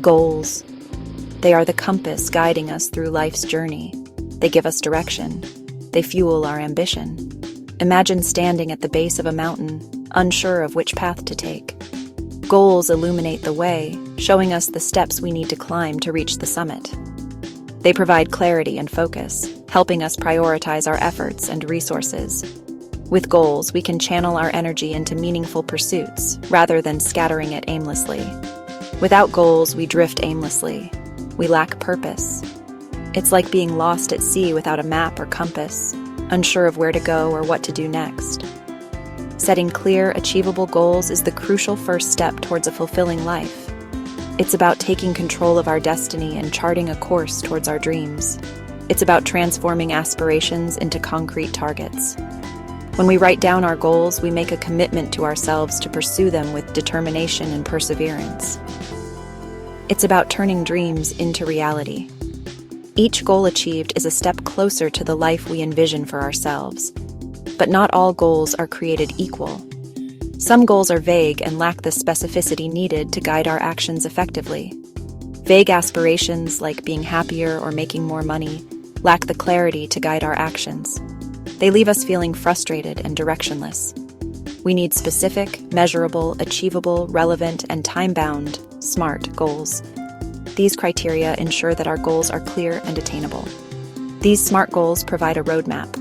Goals. They are the compass guiding us through life's journey. They give us direction. They fuel our ambition. Imagine standing at the base of a mountain, unsure of which path to take. Goals illuminate the way, showing us the steps we need to climb to reach the summit. They provide clarity and focus, helping us prioritize our efforts and resources. With goals, we can channel our energy into meaningful pursuits, rather than scattering it aimlessly. Without goals, we drift aimlessly. We lack purpose. It's like being lost at sea without a map or compass, unsure of where to go or what to do next. Setting clear, achievable goals is the crucial first step towards a fulfilling life. It's about taking control of our destiny and charting a course towards our dreams. It's about transforming aspirations into concrete targets. When we write down our goals, we make a commitment to ourselves to pursue them with determination and perseverance. It's about turning dreams into reality. Each goal achieved is a step closer to the life we envision for ourselves. But not all goals are created equal. Some goals are vague and lack the specificity needed to guide our actions effectively. Vague aspirations, like being happier or making more money, lack the clarity to guide our actions. They leave us feeling frustrated and directionless. We need specific, measurable, achievable, relevant, and time-bound, SMART goals. These criteria ensure that our goals are clear and attainable. These SMART goals provide a roadmap.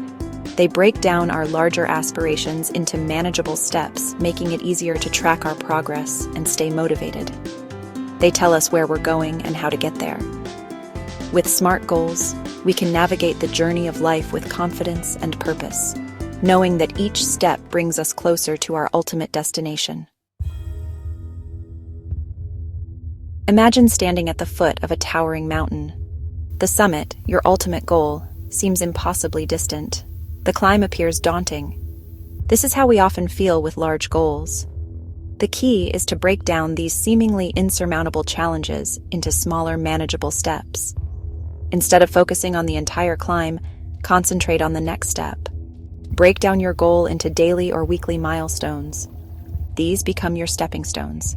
They break down our larger aspirations into manageable steps, making it easier to track our progress and stay motivated. They tell us where we're going and how to get there. With SMART goals, we can navigate the journey of life with confidence and purpose, knowing that each step brings us closer to our ultimate destination. Imagine standing at the foot of a towering mountain. The summit, your ultimate goal, seems impossibly distant. The climb appears daunting. This is how we often feel with large goals. The key is to break down these seemingly insurmountable challenges into smaller, manageable steps. Instead of focusing on the entire climb, concentrate on the next step. Break down your goal into daily or weekly milestones. These become your stepping stones.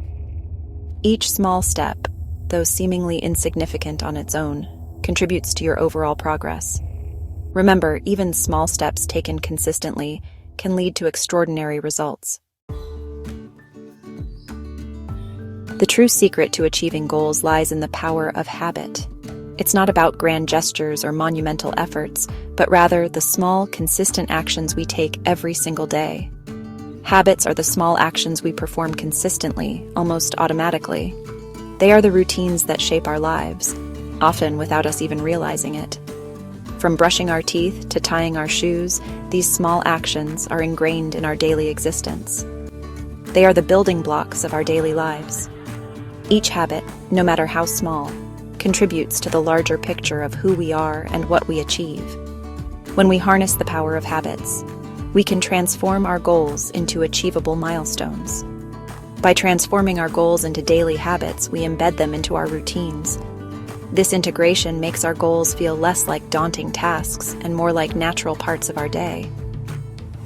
Each small step, though seemingly insignificant on its own, contributes to your overall progress. Remember, even small steps taken consistently can lead to extraordinary results. The true secret to achieving goals lies in the power of habit. It's not about grand gestures or monumental efforts, but rather the small, consistent actions we take every single day. Habits are the small actions we perform consistently, almost automatically. They are the routines that shape our lives, often without us even realizing it. From brushing our teeth to tying our shoes, these small actions are ingrained in our daily existence. They are the building blocks of our daily lives. Each habit, no matter how small, contributes to the larger picture of who we are and what we achieve. When we harness the power of habits, we can transform our goals into achievable milestones. By transforming our goals into daily habits, we embed them into our routines. This integration makes our goals feel less like daunting tasks and more like natural parts of our day.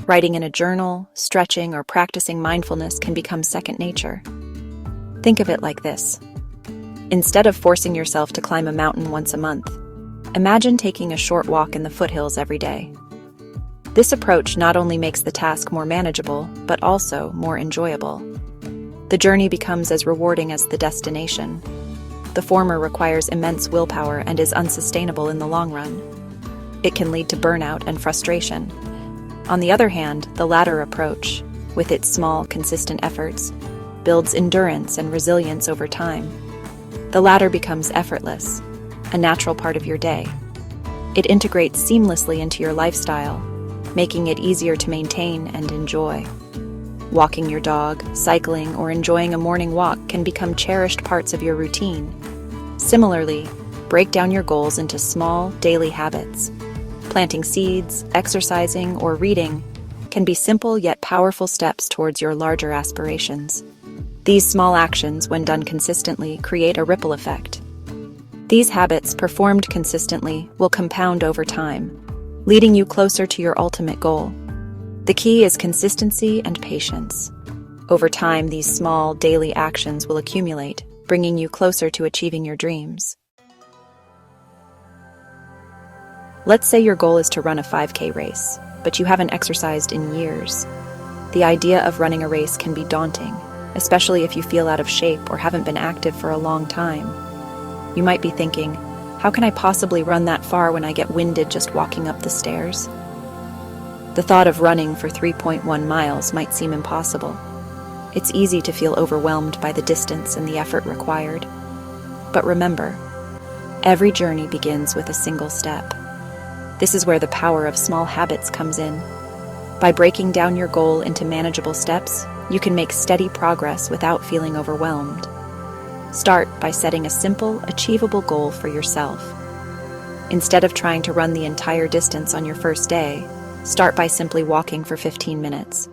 Writing in a journal, stretching, or practicing mindfulness can become second nature. Think of it like this. Instead of forcing yourself to climb a mountain once a month, imagine taking a short walk in the foothills every day. This approach not only makes the task more manageable, but also more enjoyable. The journey becomes as rewarding as the destination. The former requires immense willpower and is unsustainable in the long run. It can lead to burnout and frustration. On the other hand, the latter approach, with its small, consistent efforts, builds endurance and resilience over time. The latter becomes effortless, a natural part of your day. It integrates seamlessly into your lifestyle, making it easier to maintain and enjoy. Walking your dog, cycling, or enjoying a morning walk can become cherished parts of your routine. Similarly, break down your goals into small, daily habits. Planting seeds, exercising, or reading can be simple yet powerful steps towards your larger aspirations. These small actions, when done consistently, create a ripple effect. These habits, performed consistently, will compound over time, leading you closer to your ultimate goal. The key is consistency and patience. Over time, these small, daily actions will accumulate, bringing you closer to achieving your dreams. Let's say your goal is to run a 5K race, but you haven't exercised in years. The idea of running a race can be daunting, especially if you feel out of shape or haven't been active for a long time. You might be thinking, how can I possibly run that far when I get winded just walking up the stairs? The thought of running for 3.1 miles might seem impossible. It's easy to feel overwhelmed by the distance and the effort required. But remember, every journey begins with a single step. This is where the power of small habits comes in. By breaking down your goal into manageable steps, you can make steady progress without feeling overwhelmed. Start by setting a simple, achievable goal for yourself. Instead of trying to run the entire distance on your first day, start by simply walking for 15 minutes.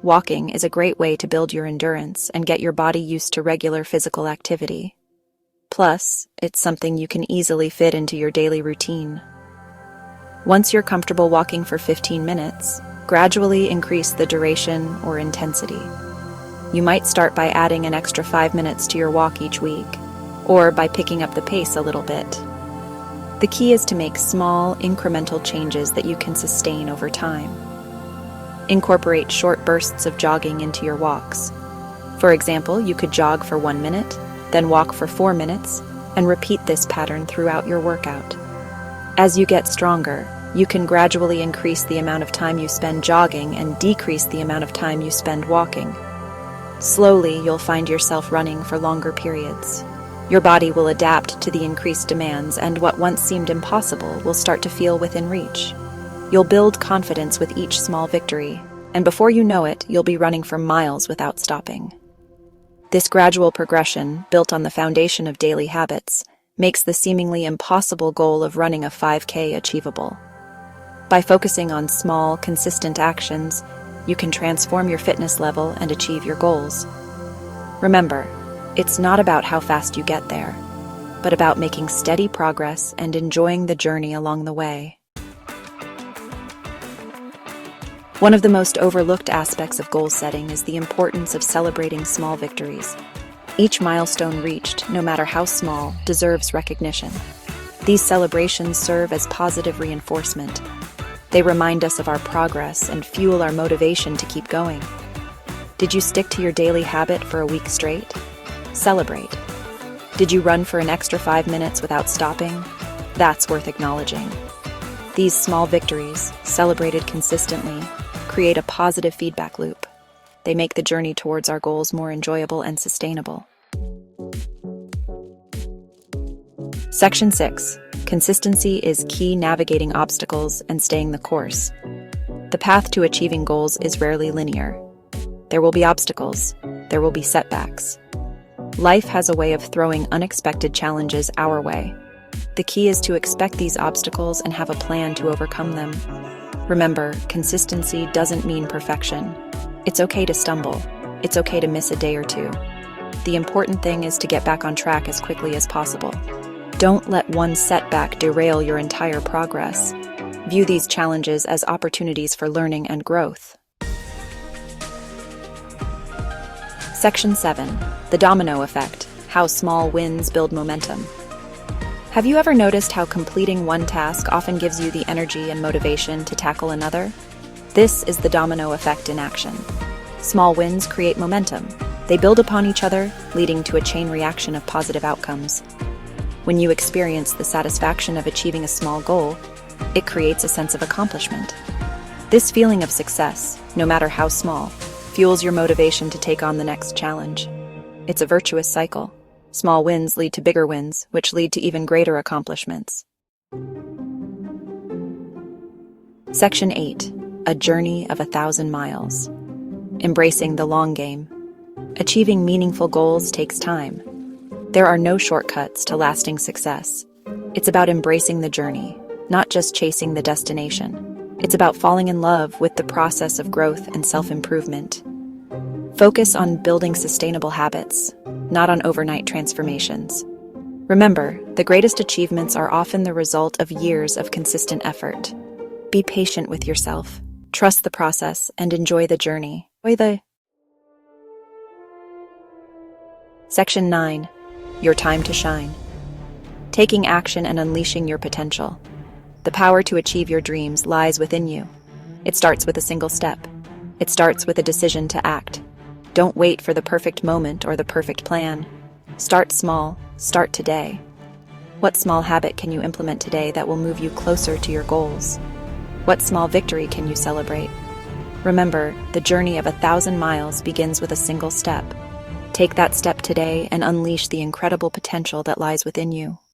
Walking is a great way to build your endurance and get your body used to regular physical activity. Plus, it's something you can easily fit into your daily routine. Once you're comfortable walking for 15 minutes, gradually increase the duration or intensity. You might start by adding an extra 5 minutes to your walk each week, or by picking up the pace a little bit. The key is to make small, incremental changes that you can sustain over time. Incorporate short bursts of jogging into your walks. For example, you could jog for 1 minute, then walk for 4 minutes, and repeat this pattern throughout your workout. As you get stronger, you can gradually increase the amount of time you spend jogging and decrease the amount of time you spend walking. Slowly, you'll find yourself running for longer periods. Your body will adapt to the increased demands, and what once seemed impossible will start to feel within reach. You'll build confidence with each small victory, and before you know it, you'll be running for miles without stopping. This gradual progression, built on the foundation of daily habits, makes the seemingly impossible goal of running a 5K achievable. By focusing on small, consistent actions, you can transform your fitness level and achieve your goals. Remember, it's not about how fast you get there, but about making steady progress and enjoying the journey along the way. One of the most overlooked aspects of goal setting is the importance of celebrating small victories. Each milestone reached, no matter how small, deserves recognition. These celebrations serve as positive reinforcement. They remind us of our progress and fuel our motivation to keep going. Did you stick to your daily habit for a week straight? Celebrate. Did you run for an extra 5 minutes without stopping? That's worth acknowledging. These small victories, celebrated consistently, create a positive feedback loop. They make the journey towards our goals more enjoyable and sustainable. Section 6. Consistency is key navigating obstacles and staying the course. The path to achieving goals is rarely linear. There will be obstacles. There will be setbacks. Life has a way of throwing unexpected challenges our way. The key is to expect these obstacles and have a plan to overcome them. Remember, consistency doesn't mean perfection. It's okay to stumble. It's okay to miss a day or two. The important thing is to get back on track as quickly as possible. Don't let one setback derail your entire progress. View these challenges as opportunities for learning and growth. Section 7. The domino effect. How small wins build momentum. Have you ever noticed how completing one task often gives you the energy and motivation to tackle another? This is the domino effect in action. Small wins create momentum. They build upon each other, leading to a chain reaction of positive outcomes. When you experience the satisfaction of achieving a small goal, it creates a sense of accomplishment. This feeling of success, no matter how small, fuels your motivation to take on the next challenge. It's a virtuous cycle. Small wins lead to bigger wins, which lead to even greater accomplishments. Section 8. A journey of 1,000 miles. Embracing the long game. Achieving meaningful goals takes time. There are no shortcuts to lasting success. It's about embracing the journey, not just chasing the destination. It's about falling in love with the process of growth and self-improvement. Focus on building sustainable habits, not on overnight transformations. Remember, the greatest achievements are often the result of years of consistent effort. Be patient with yourself, trust the process, and enjoy the journey. Section 9. your time to shine. Taking action and unleashing your potential. The power to achieve your dreams lies within you. It starts with a single step. It starts with a decision to act. Don't wait for the perfect moment or the perfect plan. Start small. Start today. What small habit can you implement today that will move you closer to your goals? What small victory can you celebrate? Remember, the journey of 1,000 miles begins with a single step. Take that step today and unleash the incredible potential that lies within you.